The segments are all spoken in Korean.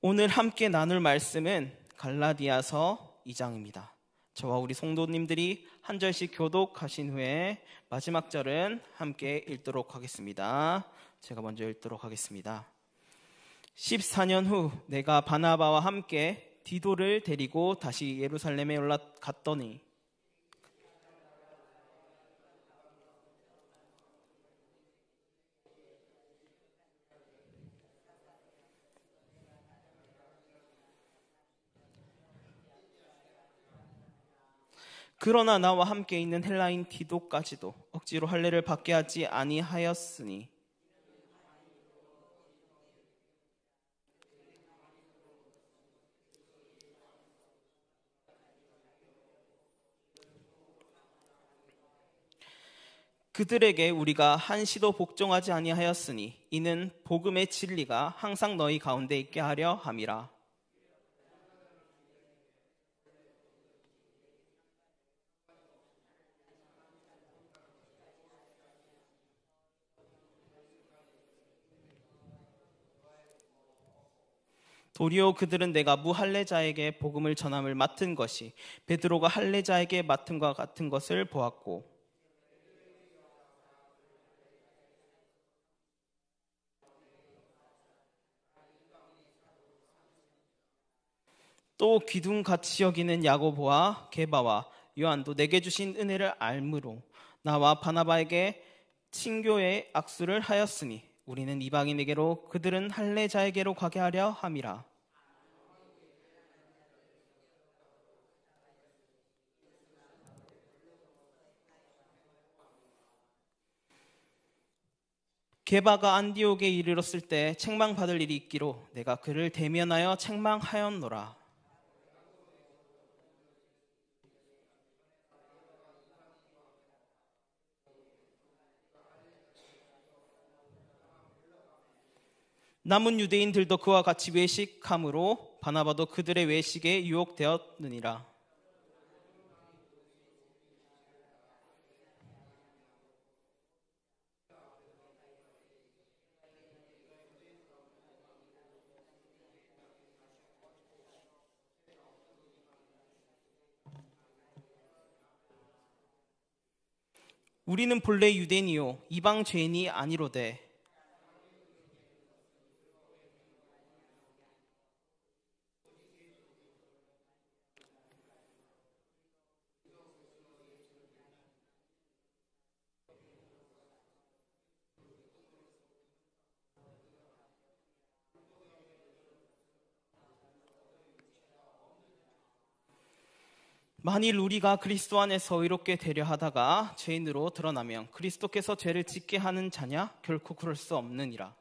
오늘 함께 나눌 말씀은 갈라디아서 2장입니다. 저와 우리 성도님들이 한 절씩 교독하신 후에 마지막 절은 함께 읽도록 하겠습니다. 제가 먼저 읽도록 하겠습니다. 14년 후 내가 바나바와 함께 디도를 데리고 다시 예루살렘에 올라갔더니 그러나 나와 함께 있는 헬라인 디도까지도 억지로 할례를 받게 하지 아니하였으니 그들에게 우리가 한시도 복종하지 아니하였으니 이는 복음의 진리가 항상 너희 가운데 있게 하려 함이라. 도리어 그들은 내가 무할례자에게 복음을 전함을 맡은 것이 베드로가 할례자에게 맡음과 같은 것을 보았고 또 귀둥같이 여기는 야고보와 게바와 요한도 내게 주신 은혜를 알므로 나와 바나바에게 친교의 악수를 하였으니 우리는 이방인에게로 그들은 할례자에게로 가게 하려 함이라. 게바가 안디옥에 이르렀을 때 책망받을 일이 있기로 내가 그를 대면하여 책망하였노라. 남은 유대인들도 그와 같이 외식함으로 바나바도 그들의 외식에 유혹되었느니라. 우리는 본래 유대인이요 이방 죄인이 아니로되 만일 우리가 그리스도 안에서 의롭게 되려 하다가 죄인으로 드러나면 그리스도께서 죄를 짓게 하는 자냐? 결코 그럴 수 없느니라.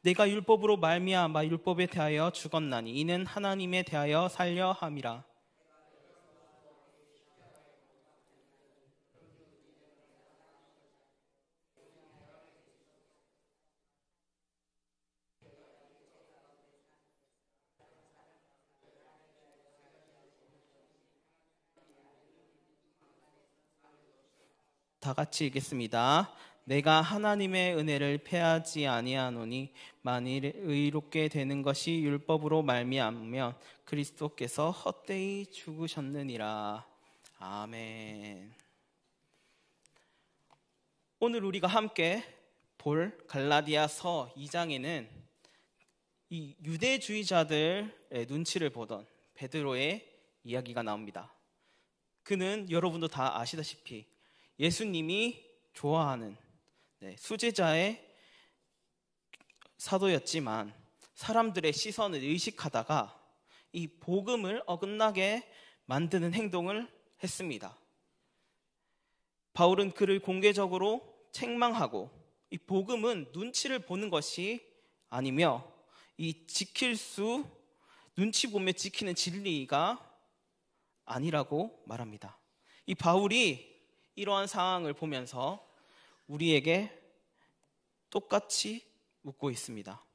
내가 율법으로 말미암아 율법에 대하여 죽었나니 이는 하나님에 대하여 살려 함이라. 다 같이 읽겠습니다. 내가 하나님의 은혜를 패하지 아니하노니 만일 의롭게 되는 것이 율법으로 말미암으면 그리스도께서 헛되이 죽으셨느니라. 아멘. 오늘 우리가 함께 볼 갈라디아서 2장에는 이 유대주의자들의 눈치를 보던 베드로의 이야기가 나옵니다. 그는 여러분도 다 아시다시피 예수님이 좋아하는 수제자의 사도였지만 사람들의 시선을 의식하다가 이 복음을 어긋나게 만드는 행동을 했습니다. 바울은 그를 공개적으로 책망하고 이 복음은 눈치를 보는 것이 아니며 이 눈치 보며 지키는 진리가 아니라고 말합니다. 이 바울이 이러한 상황을 보면서 우리에게 똑같이 묻고 있습니다.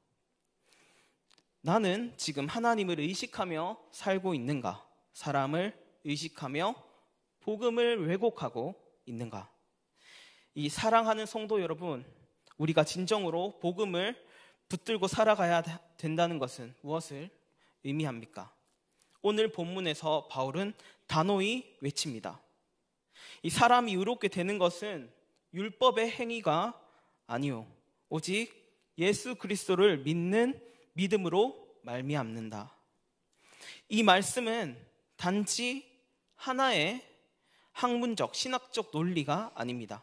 나는 지금 하나님을 의식하며 살고 있는가? 사람을 의식하며 복음을 왜곡하고 있는가? 이 사랑하는 성도 여러분, 우리가 진정으로 복음을 붙들고 살아가야 된다는 것은 무엇을 의미합니까? 오늘 본문에서 바울은 단호히 외칩니다. 이 사람이 의롭게 되는 것은 율법의 행위가 아니요 오직 예수 그리스도를 믿는 믿음으로 말미암는다. 이 말씀은 단지 하나의 학문적, 신학적 논리가 아닙니다.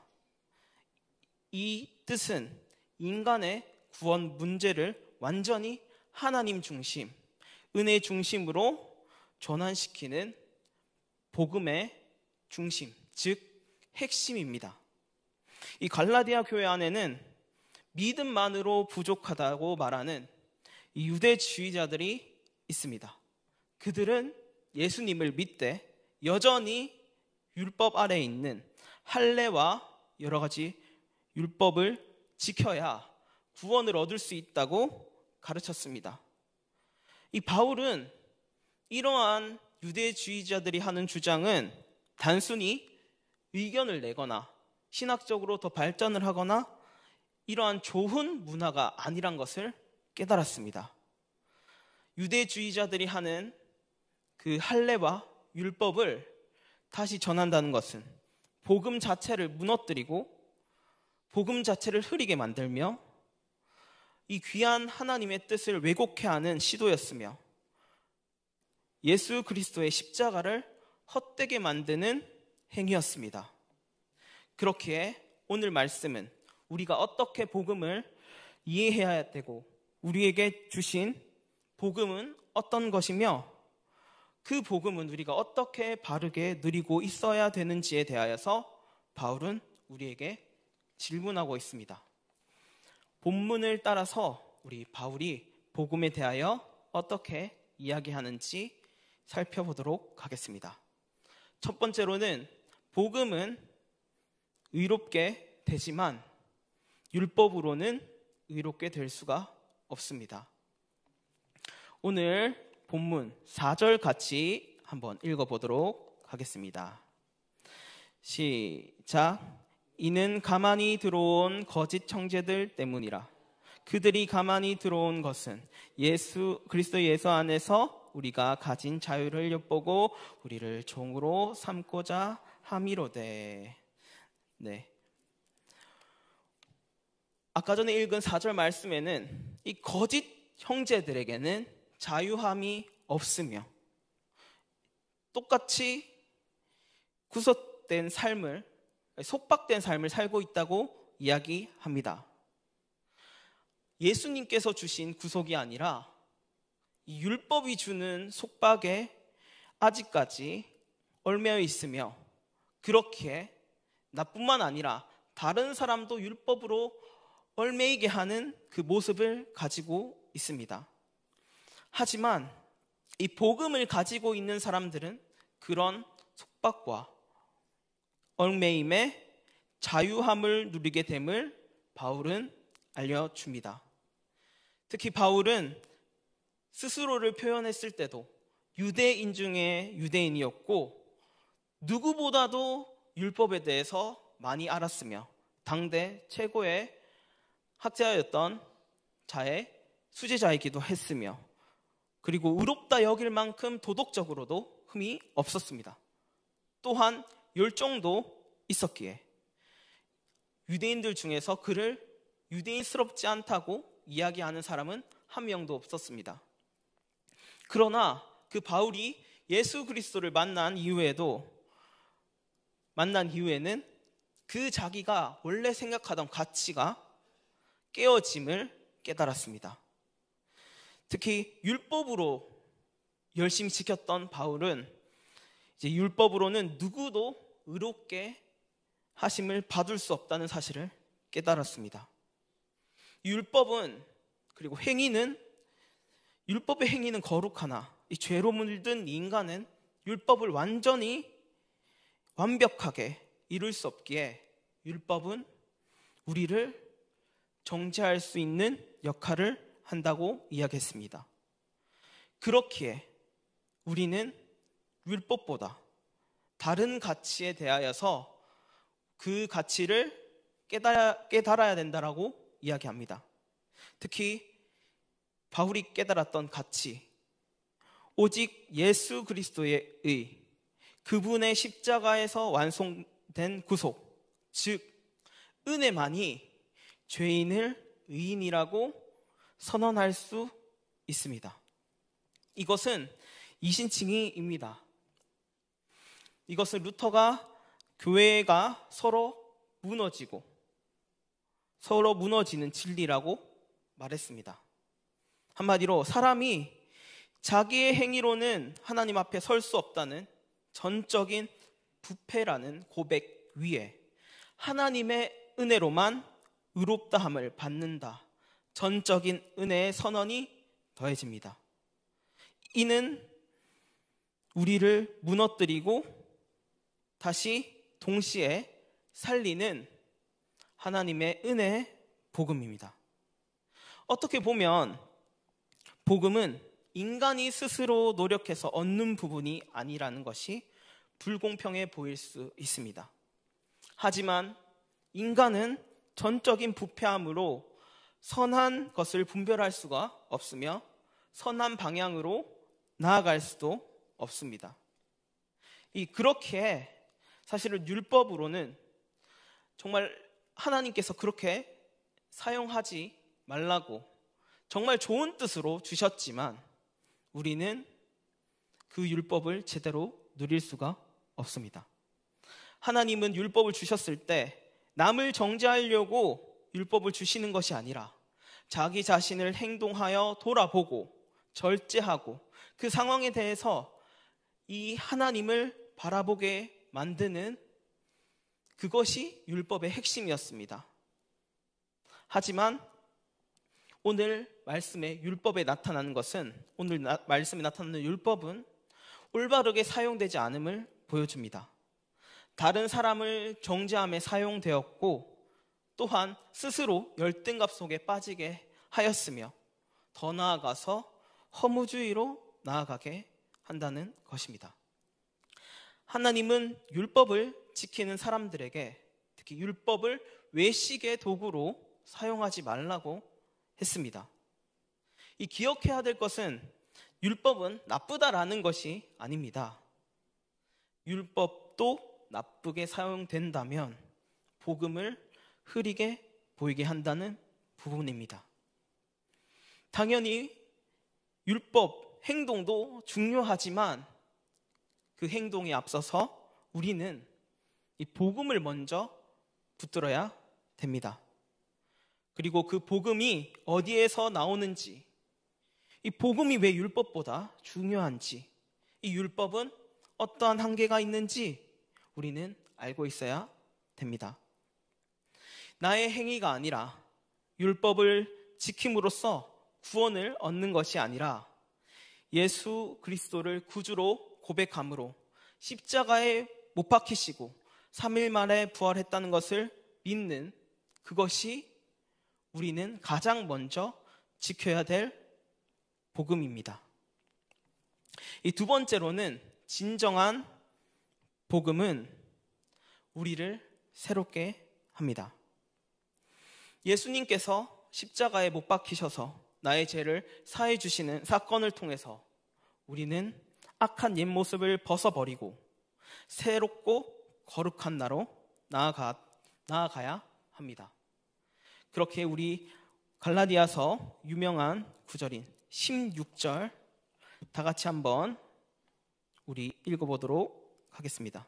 이 뜻은 인간의 구원 문제를 완전히 하나님 중심, 은혜 중심으로 전환시키는 복음의 중심, 즉 핵심입니다. 이 갈라디아 교회 안에는 믿음만으로 부족하다고 말하는 이 유대주의자들이 있습니다. 그들은 예수님을 믿되 여전히 율법 아래에 있는 할례와 여러 가지 율법을 지켜야 구원을 얻을 수 있다고 가르쳤습니다. 이 바울은 이러한 유대주의자들이 하는 주장은 단순히 의견을 내거나 신학적으로 더 발전을 하거나 이러한 좋은 문화가 아니란 것을 깨달았습니다. 유대주의자들이 하는 그 할례와 율법을 다시 전한다는 것은 복음 자체를 무너뜨리고 복음 자체를 흐리게 만들며 이 귀한 하나님의 뜻을 왜곡해 하는 시도였으며 예수 그리스도의 십자가를 헛되게 만드는 행위였습니다. 그렇기에 오늘 말씀은 우리가 어떻게 복음을 이해해야 되고 우리에게 주신 복음은 어떤 것이며 그 복음은 우리가 어떻게 바르게 누리고 있어야 되는지에 대하여서 바울은 우리에게 질문하고 있습니다. 본문을 따라서 우리 바울이 복음에 대하여 어떻게 이야기하는지 살펴보도록 하겠습니다. 첫 번째로는 복음은 의롭게 되지만 율법으로는 의롭게 될 수가 없습니다. 오늘 본문 4절 같이 한번 읽어보도록 하겠습니다. 시작. 이는 가만히 들어온 거짓 형제들 때문이라. 그들이 가만히 들어온 것은 그리스도 예수 안에서 우리가 가진 자유를 엿보고 우리를 종으로 삼고자 함이로되. 네. 아까 전에 읽은 4절 말씀에는 이 거짓 형제들에게는 자유함이 없으며 똑같이 구속된 삶을, 속박된 삶을 살고 있다고 이야기합니다. 예수님께서 주신 구속이 아니라 이 율법이 주는 속박에 아직까지 얽매여 있으며 그렇기에 나뿐만 아니라 다른 사람도 율법으로 얽매이게 하는 그 모습을 가지고 있습니다. 하지만 이 복음을 가지고 있는 사람들은 그런 속박과 얽매임에 자유함을 누리게 됨을 바울은 알려줍니다. 특히 바울은 스스로를 표현했을 때도 유대인 중에 유대인이었고 누구보다도 율법에 대해서 많이 알았으며 당대 최고의 학자였던 자의 수제자이기도 했으며 그리고 의롭다 여길 만큼 도덕적으로도 흠이 없었습니다. 또한 열정도 있었기에 유대인들 중에서 그를 유대인스럽지 않다고 이야기하는 사람은 한 명도 없었습니다. 그러나 그 바울이 예수 그리스도를 만난 이후에는 그 자기가 원래 생각하던 가치가 깨어짐을 깨달았습니다. 특히 율법으로 열심히 지켰던 바울은 이제 율법으로는 누구도 의롭게 하심을 받을 수 없다는 사실을 깨달았습니다. 율법은 그리고 율법의 행위는 거룩하나 이 죄로 물든 인간은 율법을 완벽하게 이룰 수 없기에 율법은 우리를 정죄할 수 있는 역할을 한다고 이야기했습니다. 그렇기에 우리는 율법보다 다른 가치에 대하여서 그 가치를 깨달아야 된다라고 이야기합니다. 특히 바울이 깨달았던 가치, 오직 예수 그리스도의 의, 그분의 십자가에서 완성된 구속, 즉 은혜만이 죄인을 의인이라고 선언할 수 있습니다. 이것은 이신칭의입니다. 이것은 루터가 교회가 서로 무너지는 진리라고 말했습니다. 한마디로 사람이 자기의 행위로는 하나님 앞에 설 수 없다는 전적인 부패라는 고백 위에 하나님의 은혜로만 의롭다함을 받는다, 전적인 은혜의 선언이 더해집니다. 이는 우리를 무너뜨리고 다시 동시에 살리는 하나님의 은혜의 복음입니다. 어떻게 보면 복음은 인간이 스스로 노력해서 얻는 부분이 아니라는 것이 불공평해 보일 수 있습니다. 하지만 인간은 전적인 부패함으로 선한 것을 분별할 수가 없으며 선한 방향으로 나아갈 수도 없습니다. 그렇게 사실은 율법으로는 정말 하나님께서 그렇게 사용하지 말라고 정말 좋은 뜻으로 주셨지만 우리는 그 율법을 제대로 누릴 수가 없습니다. 하나님은 율법을 주셨을 때 남을 정죄하려고 율법을 주시는 것이 아니라 자기 자신을 행동하여 돌아보고 절제하고 그 상황에 대해서 이 하나님을 바라보게 만드는 그것이 율법의 핵심이었습니다. 하지만 오늘 말씀에 율법에 나타나는 것은, 오늘 말씀에 나타나는 율법은 올바르게 사용되지 않음을 보여줍니다. 다른 사람을 정죄함에 사용되었고 또한 스스로 열등감 속에 빠지게 하였으며 더 나아가서 허무주의로 나아가게 한다는 것입니다. 하나님은 율법을 지키는 사람들에게 특히 율법을 외식의 도구로 사용하지 말라고 했습니다. 기억해야 될 것은 율법은 나쁘다라는 것이 아닙니다. 율법도 나쁘게 사용된다면 복음을 흐리게 보이게 한다는 부분입니다. 당연히 율법, 행동도 중요하지만 그 행동에 앞서서 우리는 이 복음을 먼저 붙들어야 됩니다. 그리고 그 복음이 어디에서 나오는지, 이 복음이 왜 율법보다 중요한지, 이 율법은 어떠한 한계가 있는지 우리는 알고 있어야 됩니다. 나의 행위가 아니라 율법을 지킴으로써 구원을 얻는 것이 아니라 예수 그리스도를 구주로 고백함으로 십자가에 못 박히시고 3일 만에 부활했다는 것을 믿는 그것이 우리는 가장 먼저 지켜야 될 복음입니다. 이 두 번째로는 진정한 복음은 우리를 새롭게 합니다. 예수님께서 십자가에 못 박히셔서 나의 죄를 사해 주시는 사건을 통해서 우리는 악한 옛 모습을 벗어버리고 새롭고 거룩한 나로 나아가야 합니다. 그렇게 우리 갈라디아서 유명한 구절인 16절 다 같이 한번 우리 읽어보도록 하겠습니다.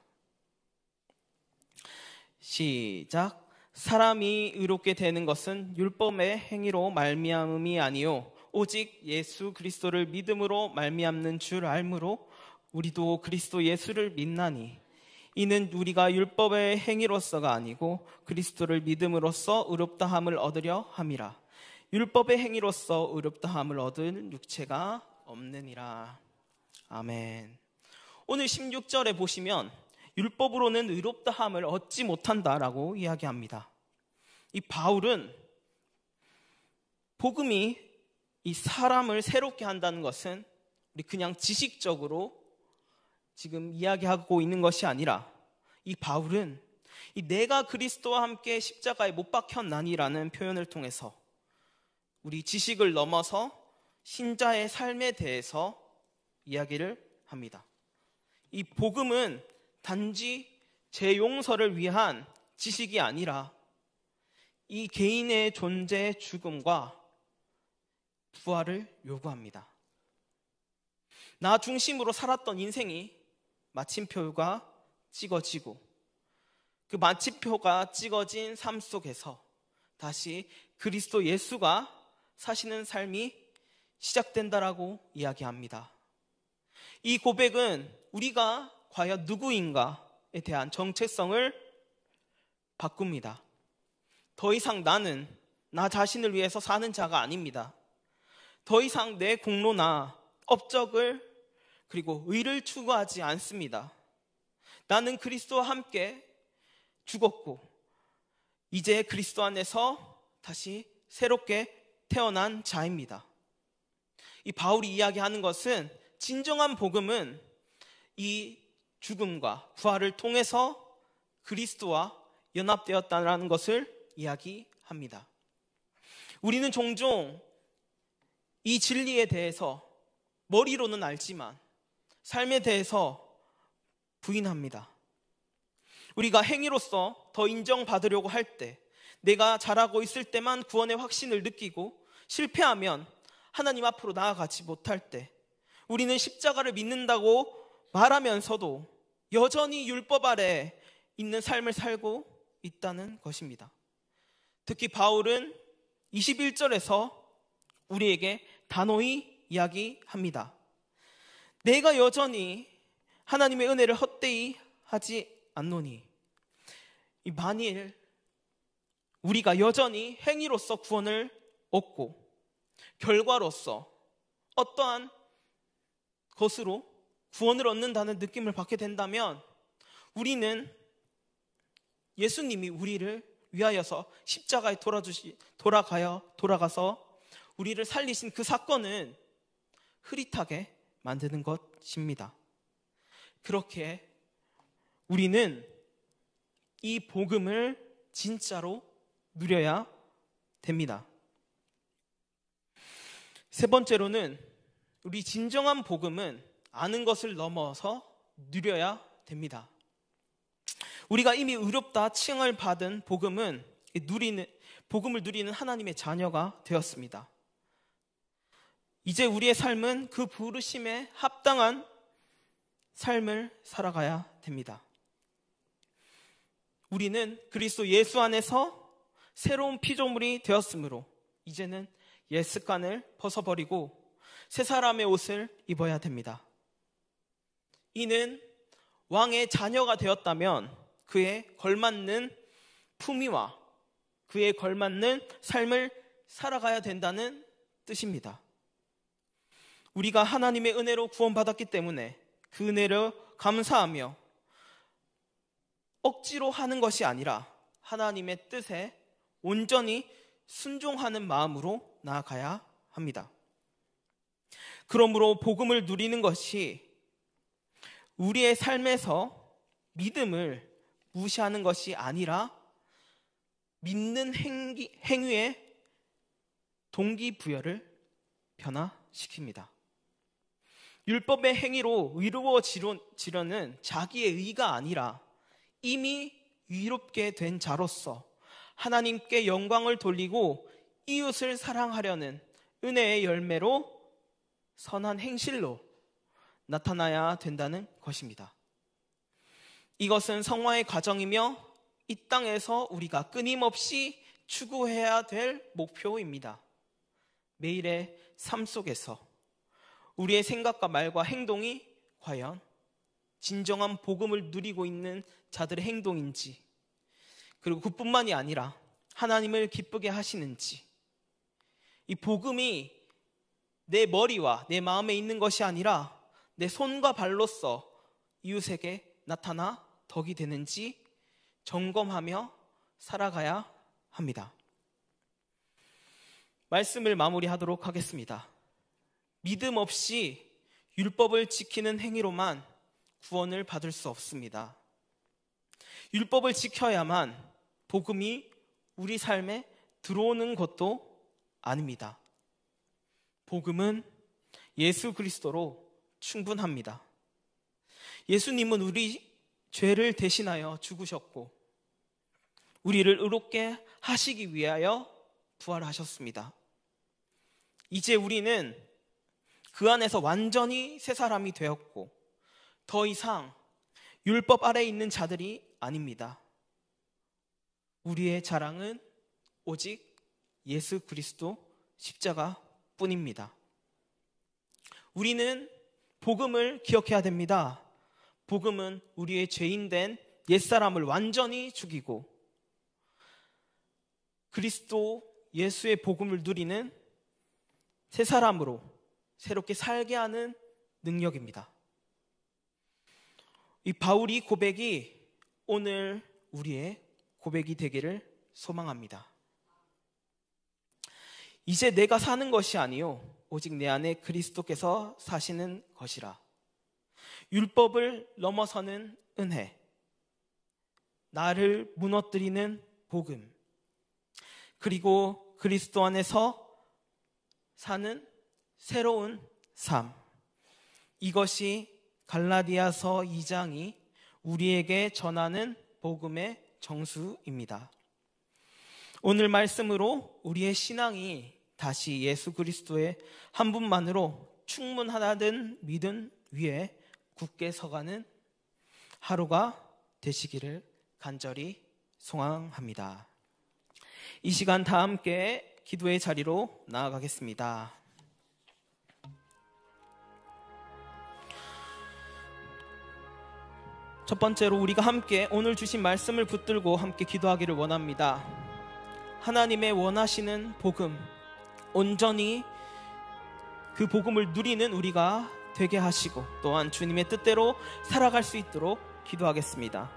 시작. 사람이 의롭게 되는 것은 율법의 행위로 말미암음이 아니요 오직 예수 그리스도를 믿음으로 말미암는 줄 알므로 우리도 그리스도 예수를 믿나니 이는 우리가 율법의 행위로서가 아니고 그리스도를 믿음으로써 의롭다함을 얻으려 함이라. 율법의 행위로서 의롭다함을 얻은 육체가 없느니라. 아멘. 오늘 16절에 보시면 율법으로는 의롭다함을 얻지 못한다라고 이야기합니다. 이 바울은 복음이 이 사람을 새롭게 한다는 것은 우리 그냥 지식적으로 지금 이야기하고 있는 것이 아니라 이 바울은 이 내가 그리스도와 함께 십자가에 못 박혔나니라는 표현을 통해서 우리 지식을 넘어서 신자의 삶에 대해서 이야기를 합니다. 이 복음은 단지 제 용서를 위한 지식이 아니라 이 개인의 존재의 죽음과 부활을 요구합니다. 나 중심으로 살았던 인생이 마침표가 찍어지고 그 마침표가 찍어진 삶 속에서 다시 그리스도 예수가 사시는 삶이 시작된다라고 이야기합니다. 이 고백은 우리가 과연 누구인가에 대한 정체성을 바꿉니다. 더 이상 나는 나 자신을 위해서 사는 자가 아닙니다. 더 이상 내 공로나 업적을 그리고 의를 추구하지 않습니다. 나는 그리스도와 함께 죽었고 이제 그리스도 안에서 다시 새롭게 태어난 자입니다. 이 바울이 이야기하는 것은 진정한 복음은 이 죽음과 부활을 통해서 그리스도와 연합되었다는 것을 이야기합니다. 우리는 종종 이 진리에 대해서 머리로는 알지만 삶에 대해서 부인합니다. 우리가 행위로서 더 인정받으려고 할 때, 내가 잘하고 있을 때만 구원의 확신을 느끼고 실패하면 하나님 앞으로 나아가지 못할 때, 우리는 십자가를 믿는다고 말하면서도 여전히 율법 아래 있는 삶을 살고 있다는 것입니다. 특히 바울은 21절에서 우리에게 단호히 이야기합니다. 내가 여전히 하나님의 은혜를 헛되이 하지 않노니, 만일 우리가 여전히 행위로서 구원을 얻고 결과로서 어떠한 것으로 구원을 얻는다는 느낌을 받게 된다면 우리는 예수님이 우리를 위하여서 십자가에 돌아가서 우리를 살리신 그 사건은 흐릿하게 만드는 것입니다. 그렇게 우리는 이 복음을 진짜로 누려야 됩니다. 세 번째로는 우리 진정한 복음은 아는 것을 넘어서 누려야 됩니다. 우리가 이미 의롭다 칭을 받은 복음을 누리는 하나님의 자녀가 되었습니다. 이제 우리의 삶은 그 부르심에 합당한 삶을 살아가야 됩니다. 우리는 그리스도 예수 안에서 새로운 피조물이 되었으므로 이제는 옛 습관을 벗어버리고 새 사람의 옷을 입어야 됩니다. 이는 왕의 자녀가 되었다면 그에 걸맞는 품위와 그에 걸맞는 삶을 살아가야 된다는 뜻입니다. 우리가 하나님의 은혜로 구원받았기 때문에 그 은혜를 감사하며 억지로 하는 것이 아니라 하나님의 뜻에 온전히 순종하는 마음으로 나아가야 합니다. 그러므로 복음을 누리는 것이 우리의 삶에서 믿음을 무시하는 것이 아니라 믿는 행위의 동기부여를 변화시킵니다. 율법의 행위로 의로워지려는 자기의 의가 아니라 이미 의롭게 된 자로서 하나님께 영광을 돌리고 이웃을 사랑하려는 은혜의 열매로 선한 행실로 나타나야 된다는 것입니다. 이것은 성화의 과정이며 이 땅에서 우리가 끊임없이 추구해야 될 목표입니다. 매일의 삶 속에서 우리의 생각과 말과 행동이 과연 진정한 복음을 누리고 있는 자들의 행동인지, 그리고 그뿐만이 아니라 하나님을 기쁘게 하시는지, 이 복음이 내 머리와 내 마음에 있는 것이 아니라 내 손과 발로서 이웃에게 나타나 덕이 되는지 점검하며 살아가야 합니다. 말씀을 마무리하도록 하겠습니다. 믿음 없이 율법을 지키는 행위로만 구원을 받을 수 없습니다. 율법을 지켜야만 복음이 우리 삶에 들어오는 것도 아닙니다. 복음은 예수 그리스도로 충분합니다. 예수님은 우리 죄를 대신하여 죽으셨고 우리를 의롭게 하시기 위하여 부활하셨습니다. 이제 우리는 그 안에서 완전히 새 사람이 되었고 더 이상 율법 아래에 있는 자들이 아닙니다. 우리의 자랑은 오직 예수 그리스도 십자가 뿐입니다. 우리는 복음을 기억해야 됩니다. 복음은 우리의 죄인된 옛사람을 완전히 죽이고 그리스도 예수의 복음을 누리는 새 사람으로 새롭게 살게 하는 능력입니다. 이 바울이 고백이 오늘 우리의 고백이 되기를 소망합니다. 이제 내가 사는 것이 아니요 오직 내 안에 그리스도께서 사시는 것이라. 율법을 넘어서는 은혜, 나를 무너뜨리는 복음, 그리고 그리스도 안에서 사는 새로운 삶, 이것이 갈라디아서 2장이 우리에게 전하는 복음의 정수입니다. 오늘 말씀으로 우리의 신앙이 다시 예수 그리스도의 한 분만으로 충분하다는 믿음 위에 굳게 서가는 하루가 되시기를 간절히 소망합니다. 이 시간 다 함께 기도의 자리로 나아가겠습니다. 첫 번째로 우리가 함께 오늘 주신 말씀을 붙들고 함께 기도하기를 원합니다. 하나님의 원하시는 복음, 온전히 그 복음을 누리는 우리가 되게 하시고 또한 주님의 뜻대로 살아갈 수 있도록 기도하겠습니다.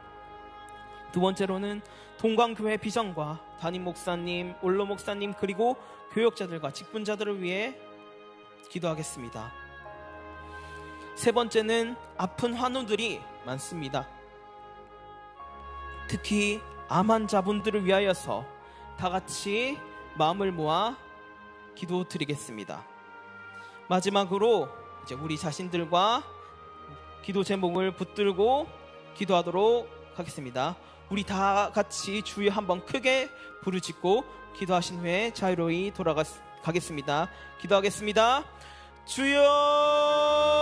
두 번째로는 동광교회 비전과 담임 목사님, 원로 목사님 그리고 교역자들과 직분자들을 위해 기도하겠습니다. 세 번째는 아픈 환우들이 많습니다. 특히 암 환자분들을 위하여서 다 같이 마음을 모아 기도드리겠습니다. 마지막으로 이제 우리 자신들과 기도 제목을 붙들고 기도하도록 하겠습니다. 우리 다 같이 주여 한번 크게 부르짖고 기도하신 후에 자유로이 돌아가겠습니다. 기도하겠습니다. 주여